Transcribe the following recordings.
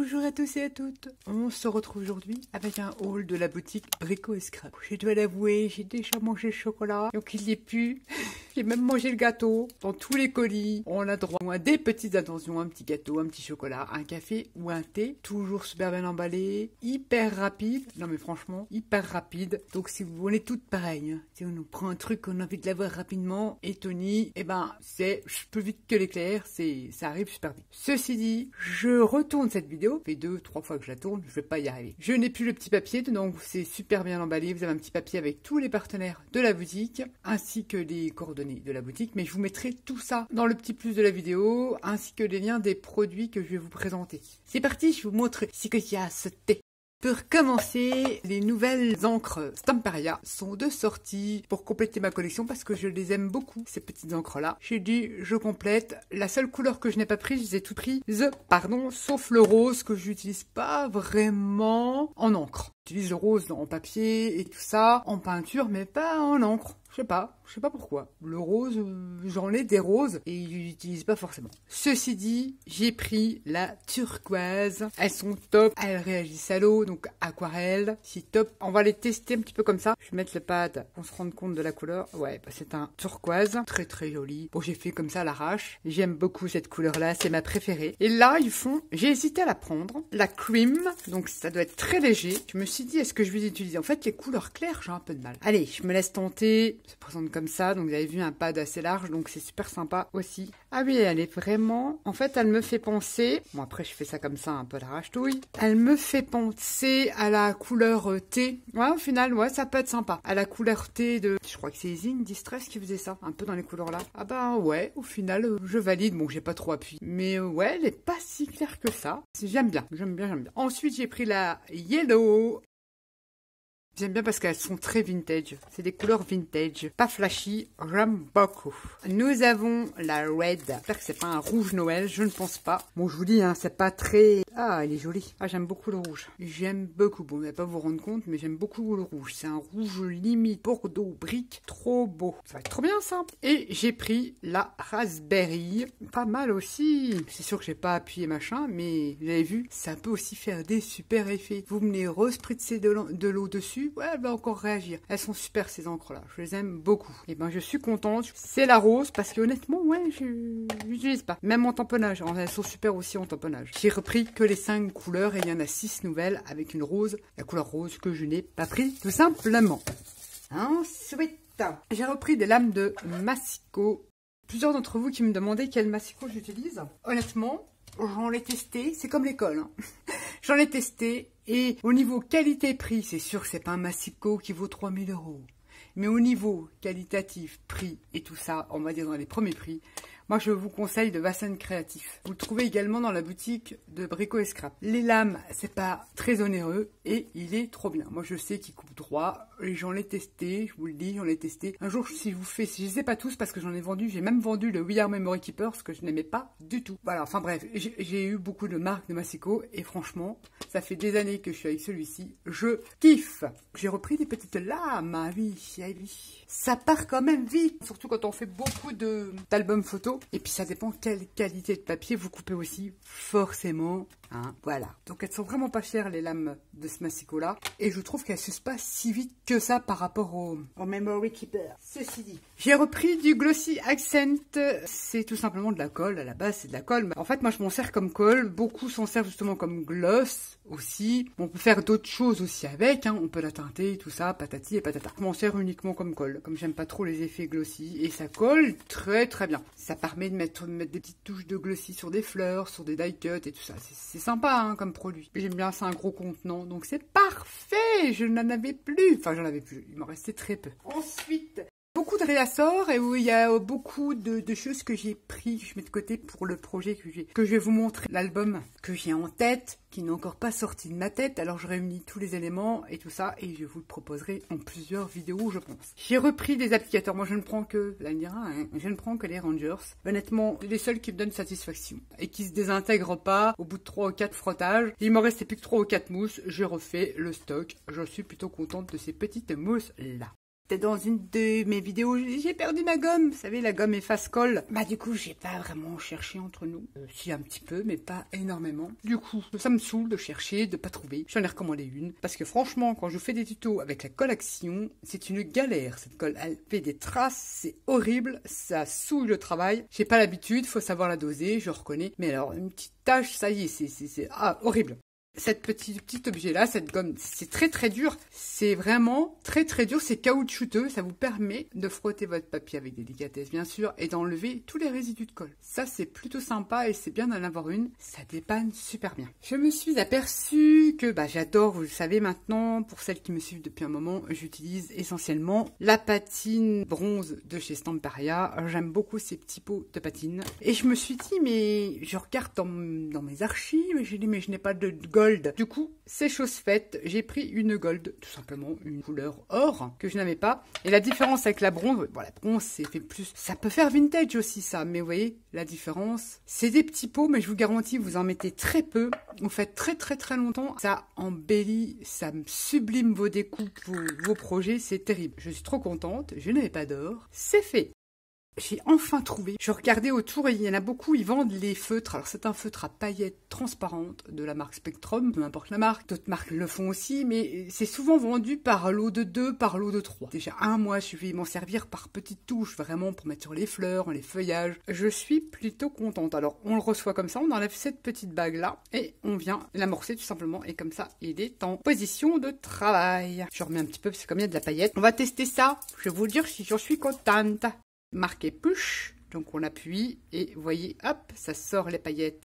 Bonjour à tous et à toutes. On se retrouve aujourd'hui avec un haul de la boutique Brico et Scrap. Je dois l'avouer, j'ai déjà mangé le chocolat, donc il y est plus. J'ai même mangé le gâteau. Dans tous les colis, on a droit à des petites attentions, un petit gâteau, un petit chocolat, un café ou un thé. Toujours super bien emballé, hyper rapide. Non mais franchement, hyper rapide. Donc si vous voulez toutes pareilles, si on nous prend un truc qu'on a envie de l'avoir rapidement, et Tony, eh ben c'est plus vite que l'éclair, ça arrive super vite. Ceci dit, je retourne cette vidéo, ça fait 2-3 fois que je la tourne, je vais pas y arriver. Je n'ai plus le petit papier, donc c'est super bien emballé. Vous avez un petit papier avec tous les partenaires de la boutique, ainsi que les coordonnées de la boutique, mais je vous mettrai tout ça dans le petit plus de la vidéo, ainsi que les liens des produits que je vais vous présenter. C'est parti, je vous montre ce qu'il y a à ce thé. Pour commencer, les nouvelles encres Stamperia sont de sortie pour compléter ma collection parce que je les aime beaucoup, ces petites encres-là. J'ai dit, je complète. La seule couleur que je n'ai pas prise, je les ai toutes prises, sauf le rose que j'utilise pas vraiment en encre. J'utilise le rose en papier et tout ça, en peinture, mais pas en encre. Je sais pas pourquoi. Le rose, j'en ai des roses et je l'utilise pas forcément. Ceci dit, j'ai pris la turquoise. Elles sont top, elles réagissent à l'eau, donc aquarelle, c'est top. On va les tester un petit peu comme ça. Je vais mettre le pad pour se rendre compte de la couleur. Ouais, bah c'est un turquoise, très très joli. Bon, j'ai fait comme ça à l'arrache. J'aime beaucoup cette couleur-là, c'est ma préférée. Et là, j'ai hésité à la prendre. La cream, donc ça doit être très léger. Je me suis dit, est-ce que je vais les utiliser? En fait, les couleurs claires, j'ai un peu de mal. Allez, je me laisse tenter. Se présente comme ça, donc vous avez vu un pad assez large, donc c'est super sympa aussi. Ah oui, elle est vraiment, en fait elle me fait penser, bon après je fais ça comme ça un peu à l'arrache-touille, elle me fait penser à la couleur thé, ouais au final, ouais ça peut être sympa, à la couleur thé de, je crois que c'est Zing Distress qui faisait ça, un peu dans les couleurs là. Ah bah ouais, au final je valide, bon j'ai pas trop appuyé, mais ouais elle est pas si claire que ça, j'aime bien. Ensuite j'ai pris la Yellow. J'aime bien parce qu'elles sont très vintage. C'est des couleurs vintage. Pas flashy, j'aime beaucoup. Nous avons la red. J'espère que c'est pas un rouge Noël, je ne pense pas. Bon, je vous dis, hein, c'est pas très... Ah, elle est jolie. Ah, j'aime beaucoup le rouge. J'aime beaucoup. Bon, vous n'allez pas vous rendre compte, mais j'aime beaucoup le rouge. C'est un rouge limite Bordeaux brique. Trop beau. Ça va être trop bien, ça. Et j'ai pris la raspberry. Pas mal aussi. C'est sûr que j'ai pas appuyé machin, mais vous avez vu, ça peut aussi faire des super effets. Vous me les respritzez de l'eau dessus. Ouais, elle va encore réagir. Elles sont super ces encres là, je les aime beaucoup. Et ben je suis contente. C'est la rose parce que honnêtement, ouais, je n'utilise pas. Même en tamponnage, elles sont super aussi en tamponnage. J'ai repris que les 5 couleurs et il y en a 6 nouvelles avec une rose, la couleur rose que je n'ai pas pris tout simplement. Ensuite, j'ai repris des lames de Massico. Plusieurs d'entre vous qui me demandaient quel Massico j'utilise. Honnêtement, j'en ai testé, c'est comme l'école. Hein. J'en ai testé et au niveau qualité-prix, c'est sûr que c'est pas un Massico qui vaut 3000 €. Mais au niveau qualitatif, prix et tout ça, on va dire dans les premiers prix, moi je vous conseille de Vassen Créatif. Vous le trouvez également dans la boutique de Brico et Scrap. Les lames, c'est pas très onéreux et il est trop bien. Moi je sais qu'il coupe droit et j'en ai testé, je vous le dis, j'en ai testé. Un jour si je les ai pas tous parce que j'en ai vendu, j'ai même vendu le We Are Memory Keeper, ce que je n'aimais pas du tout. Voilà, enfin bref, j'ai eu beaucoup de marques de Massico et franchement, ça fait des années que je suis avec celui-ci, je kiffe. J'ai repris des petites lames, ah oui. Ça part quand même vite, surtout quand on fait beaucoup d'albums photos. Et puis ça dépend quelle qualité de papier vous coupez aussi, forcément. Hein, voilà. Donc elles sont vraiment pas chères les lames de ce Massico là. Et je trouve qu'elles s'usent pas si vite que ça par rapport au Memory Keeper. Ceci dit, j'ai repris du Glossy Accent. C'est tout simplement de la colle. À la base c'est de la colle. Mais en fait moi je m'en sers comme colle. Beaucoup s'en servent justement comme gloss aussi. On peut faire d'autres choses aussi avec. Hein. On peut la teinter, tout ça, patati et patata. Je m'en sers uniquement comme colle. Comme j'aime pas trop les effets glossy. Et ça colle très très bien. Ça permet de mettre des petites touches de glossy sur des fleurs, sur des die cuts et tout ça. C'est sympa hein, comme produit. J'aime bien, c'est un gros contenant. Donc c'est parfait. Je n'en avais plus. Enfin j'en avais plus. Il m'en restait très peu. Ensuite... beaucoup de réassorts et où il y a beaucoup de choses que j'ai pris, que je mets de côté pour le projet que je vais vous montrer. L'album que j'ai en tête, qui n'est encore pas sorti de ma tête, alors je réunis tous les éléments et tout ça et je vous le proposerai en plusieurs vidéos je pense. J'ai repris des applicateurs, moi je ne prends que, là, hein, je ne prends que les Rangers. Honnêtement, les seuls qui me donnent satisfaction et qui se désintègrent pas au bout de 3 ou 4 frottages. Il m'en restait plus que 3 ou 4 mousses, j'ai refait le stock. Je suis plutôt contente de ces petites mousses là. C'était dans une de mes vidéos, j'ai perdu ma gomme, vous savez, la gomme efface-colle. Bah du coup, j'ai pas vraiment cherché entre nous. Si un petit peu, mais pas énormément. Du coup, ça me saoule de chercher, de pas trouver. J'en ai recommandé une. Parce que franchement, quand je fais des tutos avec la colle Action, c'est une galère. Cette colle, elle fait des traces, c'est horrible, ça saoule le travail. J'ai pas l'habitude, faut savoir la doser, je reconnais. Mais alors, une petite tache, ça y est, c'est horrible. Cette petit objet-là, cette gomme, c'est très très dur. C'est vraiment très très dur. C'est caoutchouteux. Ça vous permet de frotter votre papier avec délicatesse, bien sûr, et d'enlever tous les résidus de colle. Ça, c'est plutôt sympa et c'est bien d'en avoir une. Ça dépanne super bien. Je me suis aperçue que, j'adore, vous le savez maintenant, pour celles qui me suivent depuis un moment, j'utilise essentiellement la patine bronze de chez Stamperia. J'aime beaucoup ces petits pots de patine. Et je me suis dit, mais je regarde dans mes archives et j'ai dit, mais je n'ai pas de gold. Du coup, c'est chose faite, j'ai pris une gold, tout simplement, une couleur or, que je n'avais pas. Et la différence avec la bronze, la bronze, c'est fait plus... Ça peut faire vintage aussi, ça, mais vous voyez, la différence, c'est des petits pots, mais je vous garantis, vous en mettez très peu, vous faites très très très longtemps, ça embellit, ça sublime vos découpes, vos projets, c'est terrible. Je suis trop contente, je n'avais pas d'or, c'est fait. J'ai enfin trouvé. Je regardais autour et il y en a beaucoup, ils vendent les feutres. Alors c'est un feutre à paillettes transparentes de la marque Spectrum, peu importe la marque. D'autres marques le font aussi, mais c'est souvent vendu par lot de 2, par lot de 3. Déjà moi je vais m'en servir par petites touches, vraiment pour mettre sur les fleurs, les feuillages. Je suis plutôt contente. Alors on le reçoit comme ça, on enlève cette petite bague là et on vient l'amorcer tout simplement. Et comme ça, il est en position de travail. Je remets un petit peu parce que comme il y a de la paillette. On va tester ça. Je vais vous dire si j'en suis contente. Marqué push, donc on appuie et vous voyez, hop, ça sort les paillettes.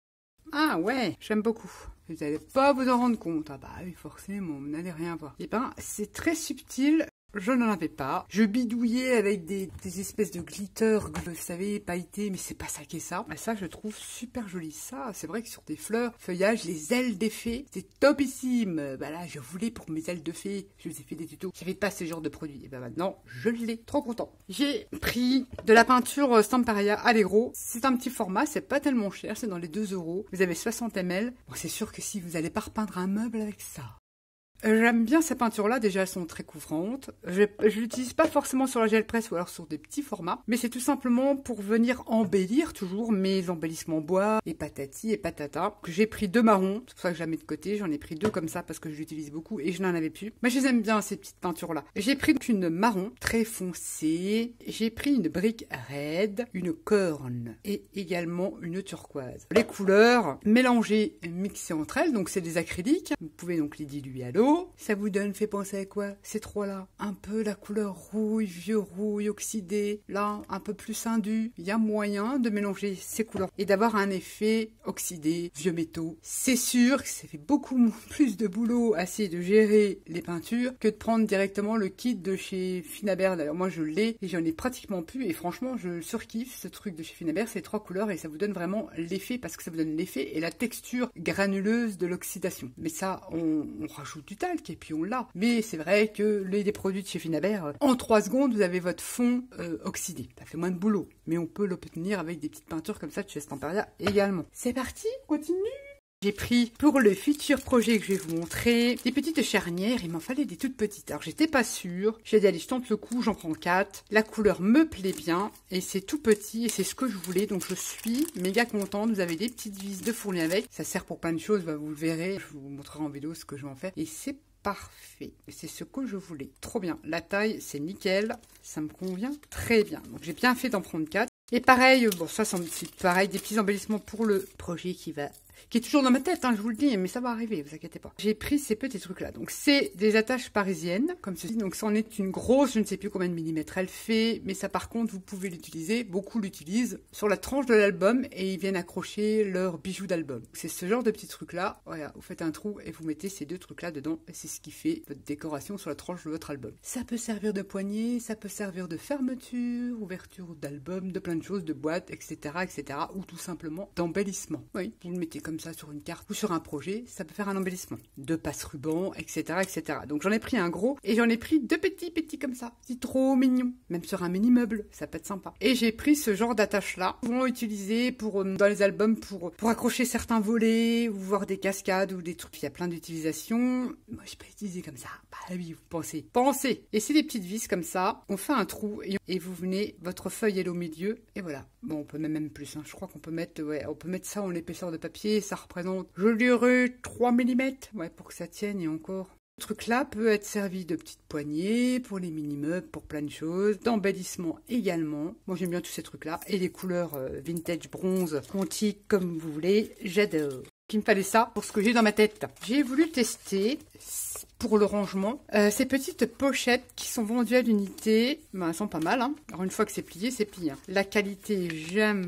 Ah ouais, j'aime beaucoup. Vous n'allez pas vous en rendre compte. Ah bah oui, forcément, vous n'allez rien voir. Eh ben, c'est très subtil. Je n'en avais pas. Je bidouillais avec des espèces de glitter, vous savez, pailletés, mais c'est pas ça qui est ça. Et ça, je trouve super joli. Ça, c'est vrai que sur des fleurs, feuillages, les ailes des fées, c'est topissime. Là, je voulais pour mes ailes de fées, je vous ai fait des tutos. J'avais pas ce genre de produit. Et maintenant, je l'ai. Trop content. J'ai pris de la peinture Stamperia Allegro. C'est un petit format, c'est pas tellement cher, c'est dans les 2 €. Vous avez 60 ml. Bon, c'est sûr que si vous allez pas repeindre un meuble avec ça. J'aime bien ces peintures-là, déjà elles sont très couvrantes. Je l'utilise pas forcément sur la gel presse ou alors sur des petits formats, mais c'est tout simplement pour venir embellir toujours mes embellissements bois et patati et patata. J'ai pris 2 marrons, c'est pour ça que je la mets de côté, j'en ai pris 2 comme ça parce que je l'utilise beaucoup et je n'en avais plus. Mais je les aime bien ces petites peintures-là. J'ai pris une marron très foncée, j'ai pris une brique raide, une corne et également une turquoise. Les couleurs mélangées et mixées entre elles, donc c'est des acryliques, vous pouvez donc les diluer à l'eau. Ça vous fait penser à quoi ces trois-là? Un peu la couleur rouille, vieux rouille, oxydé. Là, un peu plus indu. Il y a moyen de mélanger ces couleurs et d'avoir un effet oxydé, vieux métaux. C'est sûr que ça fait beaucoup plus de boulot à essayer de gérer les peintures que de prendre directement le kit de chez Finabert. D'ailleurs, moi, je l'ai et j'en ai pratiquement plus. Et franchement, je surkiffe ce truc de chez Finabert. C'est 3 couleurs et ça vous donne vraiment l'effet parce que ça vous donne l'effet et la texture granuleuse de l'oxydation. Mais ça, on rajoute du talc et puis on l'a. Mais c'est vrai que les produits de chez Finabert, en 3 secondes, vous avez votre fond oxydé. Ça fait moins de boulot, mais on peut l'obtenir avec des petites peintures comme ça de chez Stamperia également. C'est parti, on continue. J'ai pris pour le futur projet que je vais vous montrer des petites charnières, il m'en fallait des toutes petites. Alors j'étais pas sûre, j'ai dit allez je tente le coup, j'en prends 4. La couleur me plaît bien et c'est tout petit et c'est ce que je voulais donc je suis méga contente. Vous avez des petites vis de fourni avec, ça sert pour plein de choses, vous le verrez, je vous montrerai en vidéo ce que je vais en faire et c'est parfait. C'est ce que je voulais. Trop bien. La taille, c'est nickel. Ça me convient très bien. Donc, j'ai bien fait d'en prendre 4. Et pareil, bon, ça, c'est pareil, des petits embellissements pour le projet qui est toujours dans ma tête, je vous le dis, mais ça va arriver, vous inquiétez pas. J'ai pris ces petits trucs-là. Donc, c'est des attaches parisiennes, comme ceci. Donc, ça en est une grosse, je ne sais plus combien de millimètres elle fait, mais ça, par contre, vous pouvez l'utiliser, beaucoup l'utilisent, sur la tranche de l'album, et ils viennent accrocher leurs bijoux d'album. C'est ce genre de petits trucs-là. Voilà, vous faites un trou et vous mettez ces 2 trucs-là dedans, et c'est ce qui fait votre décoration sur la tranche de votre album. Ça peut servir de poignée, ça peut servir de fermeture, ouverture d'album, de plein de choses, de boîtes, etc., etc., ou tout simplement d'embellissement. Oui, vous le mettez comme ça sur une carte ou sur un projet, ça peut faire un embellissement. 2 passe-rubans, etc., etc. Donc j'en ai pris un gros et j'en ai pris 2 petits comme ça. C'est trop mignon. Même sur un mini-meuble, ça peut être sympa. Et j'ai pris ce genre d'attache-là, souvent utilisé pour, dans les albums pour accrocher certains volets ou voir des cascades ou des trucs. Il y a plein d'utilisations. Moi, je peux utiliser comme ça. Bah oui, vous pensez. Pensez. Et c'est des petites vis comme ça. On fait un trou et vous venez, votre feuille est au milieu et voilà. Bon, on peut même plus. Hein. Je crois qu'on peut mettre, ouais, on peut mettre ça en épaisseur de papier. Ça représente, je dirais, 3 mm. Ouais, pour que ça tienne et encore. Ce truc-là peut être servi de petites poignées, pour les mini-meubles, pour plein de choses, d'embellissement également. Moi j'aime bien tous ces trucs-là. Et les couleurs vintage, bronze, antique, comme vous voulez, j'adore. Il me fallait ça pour ce que j'ai dans ma tête. J'ai voulu tester, pour le rangement, ces petites pochettes qui sont vendues à l'unité. Ben, elles sont pas mal, hein. Alors une fois que c'est plié, c'est plié. Hein. La qualité, j'aime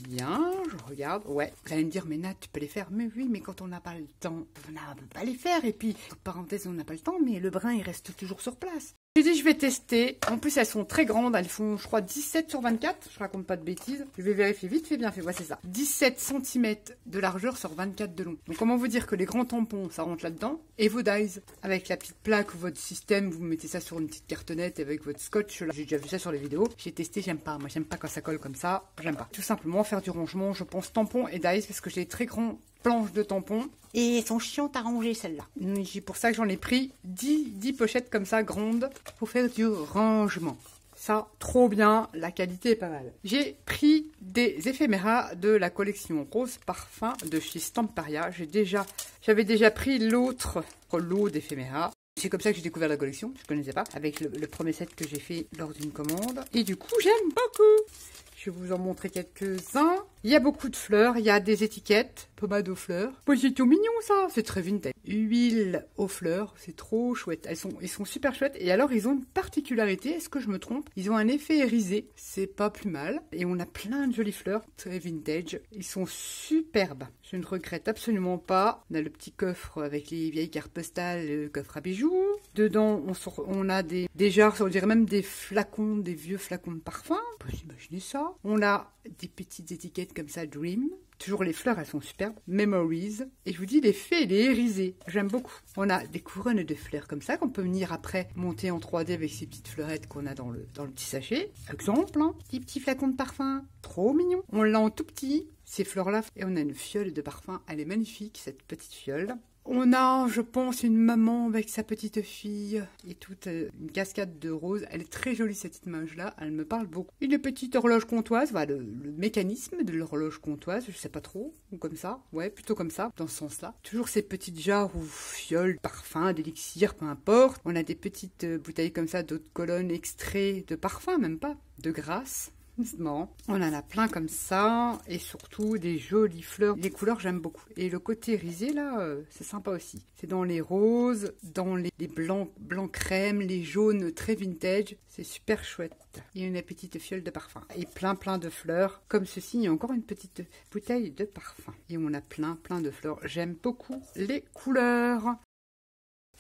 bien. Je regarde, ouais. Vous allez me dire, mais Nat, tu peux les faire. Mais oui, mais quand on n'a pas le temps, on ne peut pas les faire. Et puis, entre parenthèses, on n'a pas le temps, mais le brin, il reste toujours sur place. J'ai dit, je vais tester. En plus, elles sont très grandes. Elles font, je crois, 17 sur 24. Je raconte pas de bêtises. Je vais vérifier vite fait, bien fait. Ouais, c'est ça. 17 cm de largeur sur 24 de long. Donc, comment vous dire que les grands tampons, ça rentre là-dedans. Et vos dies. Avec la petite plaque ou votre système, vous mettez ça sur une petite cartonnette avec votre scotch. Là, j'ai déjà vu ça sur les vidéos. J'ai testé, j'aime pas. Moi, j'aime pas quand ça colle comme ça. J'aime pas. Tout simplement, faire du rangement, je pense, tampons et dies parce que j'ai très grands planches de tampons. Et elles sont chiantes à ranger, celles-là. C'est pour ça que j'en ai pris 10 pochettes comme ça, grandes, pour faire du rangement. Ça, trop bien, la qualité est pas mal. J'ai pris des éphéméras de la collection Rose Parfum de chez Stamparia. J'avais déjà pris l'autre lot d'éphéméras. C'est comme ça que j'ai découvert la collection, je ne connaissais pas, avec le premier set que j'ai fait lors d'une commande. Et du coup, j'aime beaucoup. Je vais vous en montrer quelques-uns. Il y a beaucoup de fleurs, il y a des étiquettes, pommade aux fleurs. Oh, c'est tout mignon ça, c'est très vintage. Huile aux fleurs, c'est trop chouette. Ils sont super chouettes. Et alors, ils ont une particularité, est-ce que je me trompe? Ils ont un effet irisé, c'est pas plus mal. Et on a plein de jolies fleurs, très vintage. Ils sont superbes. Je ne regrette absolument pas. On a le petit coffre avec les vieilles cartes postales, le coffre à bijoux. Dedans, on a des jarres, on dirait même des flacons, des vieux flacons de parfum. On peut s'imaginer ça. On a des petites étiquettes comme ça, Dream. Toujours les fleurs, elles sont superbes. Memories. Et je vous dis, l'effet, il est irisé. J'aime beaucoup. On a des couronnes de fleurs comme ça qu'on peut venir après monter en 3D avec ces petites fleurettes qu'on a dans le petit sachet. Exemple, hein, des petits flacons de parfum. Trop mignon. On l'a en tout petit, ces fleurs-là. Et on a une fiole de parfum. Elle est magnifique, cette petite fiole. On a, je pense, une maman avec sa petite fille et toute une cascade de roses. Elle est très jolie cette image-là, elle me parle beaucoup. Une petite horloge comptoise, voilà, le mécanisme de l'horloge comptoise, je sais pas trop, ou comme ça, ouais, plutôt comme ça, dans ce sens-là. Toujours ces petites jarres ou fioles, parfums, d'élixir, peu importe. On a des petites bouteilles comme ça, d'autres colonnes, extraits de parfum, même pas, de grasse. C'est marrant. On en a plein comme ça. Et surtout des jolies fleurs. Les couleurs, j'aime beaucoup. Et le côté irisé, là, c'est sympa aussi. C'est dans les roses, dans les blancs crème, les jaunes très vintage. C'est super chouette. Il y a une petite fiole de parfum. Et plein de fleurs. Comme ceci, il y a encore une petite bouteille de parfum. Et on a plein de fleurs. J'aime beaucoup les couleurs.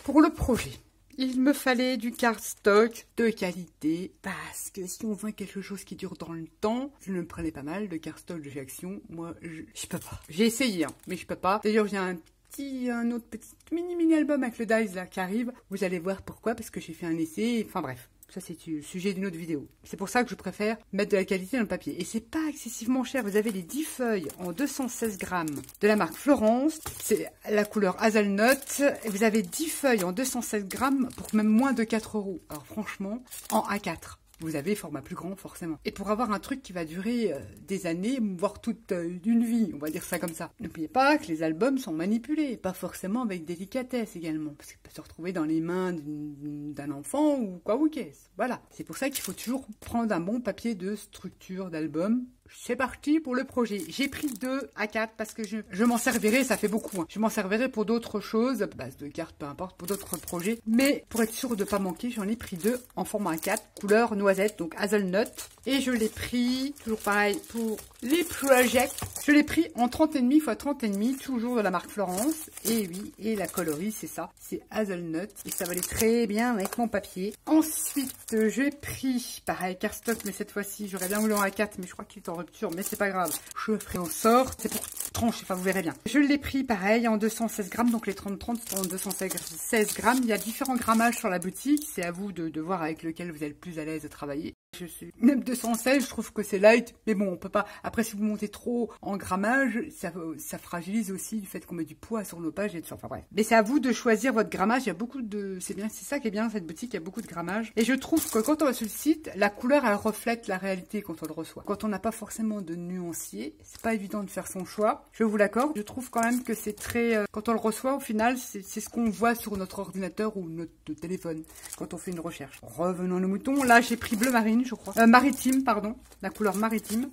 Pour le projet, il me fallait du cardstock de qualité parce que si on veut quelque chose qui dure dans le temps, je me prenais pas mal de cardstock de chez Action. Moi, je peux pas. J'ai essayé, hein, mais je peux pas. D'ailleurs, j'ai un autre petit mini album avec le dies là qui arrive. Vous allez voir pourquoi, parce que j'ai fait un essai. Enfin bref. Ça, c'est le sujet d'une autre vidéo. C'est pour ça que je préfère mettre de la qualité dans le papier. Et c'est pas excessivement cher. Vous avez les 10 feuilles en 216 grammes de la marque Florence. C'est la couleur Hazelnut. Et vous avez 10 feuilles en 216 grammes pour même moins de 4 €. Alors franchement, en A4. Vous avez format plus grand, forcément. Et pour avoir un truc qui va durer des années, voire toute une vie, on va dire ça comme ça. N'oubliez pas que les albums sont manipulés, pas forcément avec délicatesse également, parce qu'il peut se retrouver dans les mains d'un enfant ou quoi ou qu'est-ce. Voilà. C'est pour ça qu'il faut toujours prendre un bon papier de structure d'album. C'est parti pour le projet. J'ai pris 2 A4 parce que je m'en servirai, ça fait beaucoup. Hein. Je m'en servirai pour d'autres choses, base de cartes, peu importe, pour d'autres projets. Mais pour être sûr de ne pas manquer, j'en ai pris 2 en format A4, couleur noisette, donc hazelnut. Et je l'ai pris, toujours pareil, pour les projets. Je l'ai pris en 30,5 x 30,5, toujours de la marque Florence. Et oui, et la coloris, c'est ça, c'est hazelnut. Et ça va aller très bien avec mon papier. Ensuite, j'ai pris, pareil, cardstock, mais cette fois-ci, j'aurais bien voulu en A4, mais je crois qu'il est en rupture, mais c'est pas grave. Je ferai en sorte. C'est pour tranche, enfin vous verrez bien. Je l'ai pris pareil en 216 grammes, donc les 30-30 sont en 216 grammes. Il y a différents grammages sur la boutique, c'est à vous de voir avec lequel vous êtes le plus à l'aise de travailler. Je suis même 216, je trouve que c'est light, mais bon, on peut pas. Après, si vous montez trop en grammage, ça fragilise aussi du fait qu'on met du poids sur nos pages et tout ça. Enfin bref. Mais c'est à vous de choisir votre grammage. Il y a beaucoup de, c'est bien, c'est ça qui est bien cette boutique. Il y a beaucoup de grammage. Et je trouve que quand on va sur le site, la couleur elle reflète la réalité quand on le reçoit. Quand on n'a pas forcément de nuancier, c'est pas évident de faire son choix. Je vous l'accorde. Je trouve quand même que c'est très, quand on le reçoit, au final, c'est ce qu'on voit sur notre ordinateur ou notre téléphone quand on fait une recherche. Revenons aux moutons. Là, j'ai pris bleu marine. Je crois. Maritime, pardon. La couleur maritime.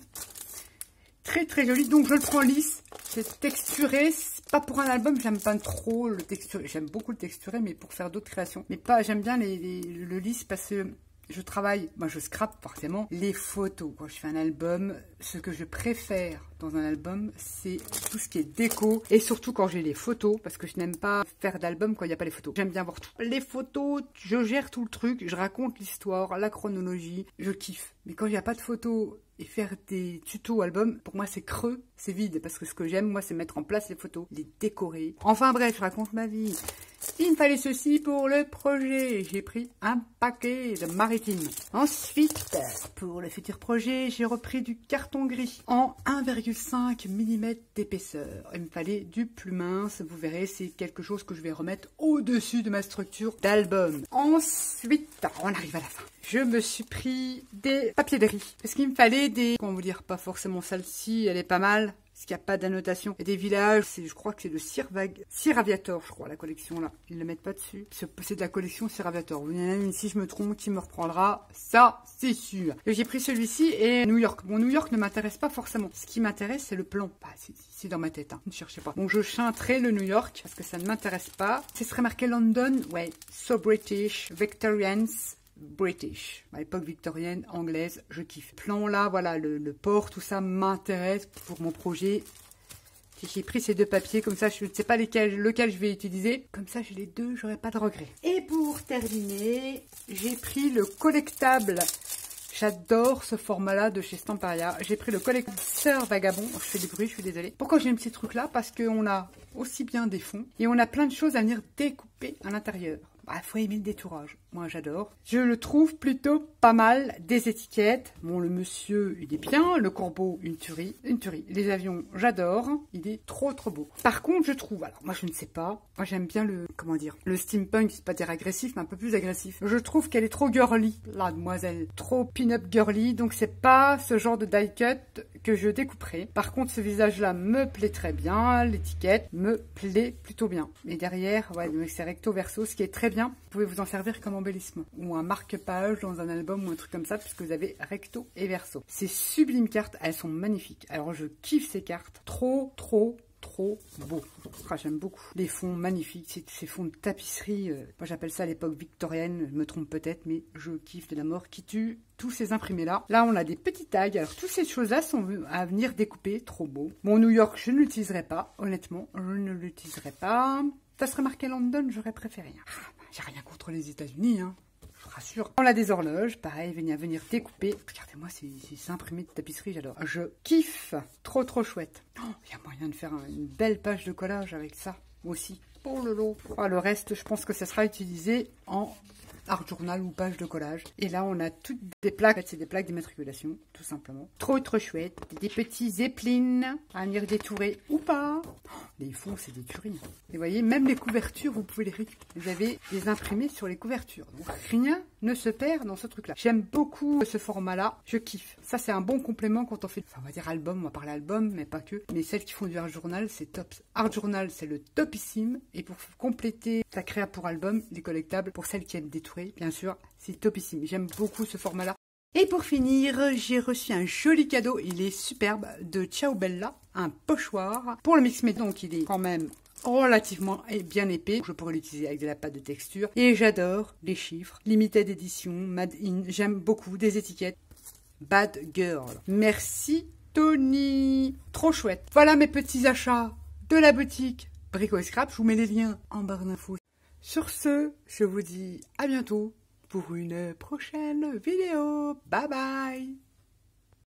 Très très joli. Donc je le prends lisse. C'est texturé. C'est pas pour un album. J'aime pas trop le texturé. J'aime beaucoup le texturé, mais pour faire d'autres créations. Mais pas. J'aime bien le lisse parce que je travaille. Moi, je scrape forcément les photos. Quand je fais un album, ce que je préfère dans un album, c'est tout ce qui est déco. Et surtout quand j'ai les photos, parce que je n'aime pas faire d'album quand il n'y a pas les photos. J'aime bien voir tout. Les photos, je gère tout le truc. Je raconte l'histoire, la chronologie. Je kiffe. Mais quand il n'y a pas de photos et faire des tutos albums, pour moi, c'est creux, c'est vide. Parce que ce que j'aime, moi, c'est mettre en place les photos, les décorer. Enfin bref, je raconte ma vie. Il me fallait ceci pour le projet. J'ai pris un paquet de maritime. Ensuite, pour le futur projet, j'ai repris du carton gris en 1,5 mm d'épaisseur. Il me fallait du plus mince. Vous verrez, c'est quelque chose que je vais remettre au-dessus de ma structure d'album. Ensuite, on arrive à la fin. Je me suis pris des papiers de riz. Parce qu'il me fallait des... Comment vous dire, pas forcément celle-ci, elle est pas mal. Parce qu'il n'y a pas d'annotation. Et des villages, je crois que c'est de Sir Aviator, je crois, la collection là. Ils ne le mettent pas dessus. C'est de la collection Sir Aviator. Il y en a une, si je me trompe, qui me reprendra. Ça, c'est sûr. J'ai pris celui-ci et New York. Bon, New York ne m'intéresse pas forcément. Ce qui m'intéresse, c'est le plan. Bah, c'est dans ma tête, hein. Ne cherchez pas. Bon, je chanterai le New York parce que ça ne m'intéresse pas. Ce serait marqué London. Ouais, so British, Victorians. British, à l'époque victorienne, anglaise, je kiffe. Plan là, voilà, le port, tout ça m'intéresse pour mon projet. J'ai pris ces deux papiers, comme ça je ne sais pas lequel je vais utiliser. Comme ça j'ai les deux, j'aurai pas de regrets. Et pour terminer, j'ai pris le collectable. J'adore ce format-là de chez Stamparia. J'ai pris le collecteur vagabond. Je fais du bruit, je suis désolée. Pourquoi j'ai un petit truc là? Parce qu'on a aussi bien des fonds et on a plein de choses à venir découper à l'intérieur. Bah, faut aimer le détourage. Moi, j'adore. Je le trouve plutôt pas mal. Des étiquettes. Bon, le monsieur, il est bien. Le corbeau, une tuerie. Une tuerie. Les avions, j'adore. Il est trop, trop beau. Par contre, je trouve... Alors, moi, je ne sais pas. Moi, j'aime bien le... Comment dire? Le steampunk, c'est pas dire agressif, mais un peu plus agressif. Je trouve qu'elle est trop girly, la demoiselle. Trop pin-up girly. Donc, c'est pas ce genre de die cut que je découperai. Par contre, ce visage-là me plaît très bien. L'étiquette me plaît plutôt bien. Et derrière, ouais, c'est recto verso, ce qui est très bien. Vous pouvez vous en servir comme embellissement. Ou un marque-page dans un album ou un truc comme ça, puisque vous avez recto et verso. Ces sublimes cartes, elles sont magnifiques. Alors, je kiffe ces cartes. Trop, trop, trop beau. Ah, j'aime beaucoup. Les fonds magnifiques, ces fonds de tapisserie. Moi, j'appelle ça à l'époque victorienne. Je me trompe peut-être, mais je kiffe de la mort qui tue. Tous ces imprimés-là. Là, on a des petits tags. Alors, toutes ces choses-là sont à venir découper. Trop beau. Bon, New York, je ne l'utiliserai pas. Honnêtement, je ne l'utiliserai pas. Ça serait marqué London, j'aurais préféré. Ah, j'ai rien contre les États-Unis, hein. Je vous rassure. On a des horloges, pareil, venir découper. Regardez-moi ces imprimés de tapisserie, j'adore. Je kiffe. Trop, trop chouette. Oh, il y a moyen de faire une belle page de collage avec ça aussi. Oh le lot. Oh, le reste, je pense que ça sera utilisé en art journal ou page de collage. Et là, on a toutes des plaques. En fait, c'est des plaques d'immatriculation, tout simplement. Trop, trop chouette. Des petits zeppelins à venir détourer ou pas. Oh, les fonds, c'est des tueries. Et vous voyez, même les couvertures, vous pouvez les récupérer. Vous avez des imprimés sur les couvertures. Donc, rien ne se perd dans ce truc-là. J'aime beaucoup ce format-là. Je kiffe. Ça, c'est un bon complément quand on fait, enfin, on va dire album. On va parler album, mais pas que. Mais celles qui font du art journal, c'est top. Art journal, c'est le topissime. Et pour compléter ta créa pour album, les collectables, pour celles qui aiment détourer, bien sûr, c'est topissime. J'aime beaucoup ce format-là. Et pour finir, j'ai reçu un joli cadeau. Il est superbe de Ciao Bella, un pochoir. Pour le mix mais donc il est quand même relativement bien épais. Je pourrais l'utiliser avec de la pâte de texture. Et j'adore les chiffres. Limited edition, made in. J'aime beaucoup des étiquettes. Bad Girl. Merci Tony. Trop chouette. Voilà mes petits achats de la boutique Brico et Scrap. Je vous mets les liens en barre d'infos. Sur ce, je vous dis à bientôt pour une prochaine vidéo. Bye bye.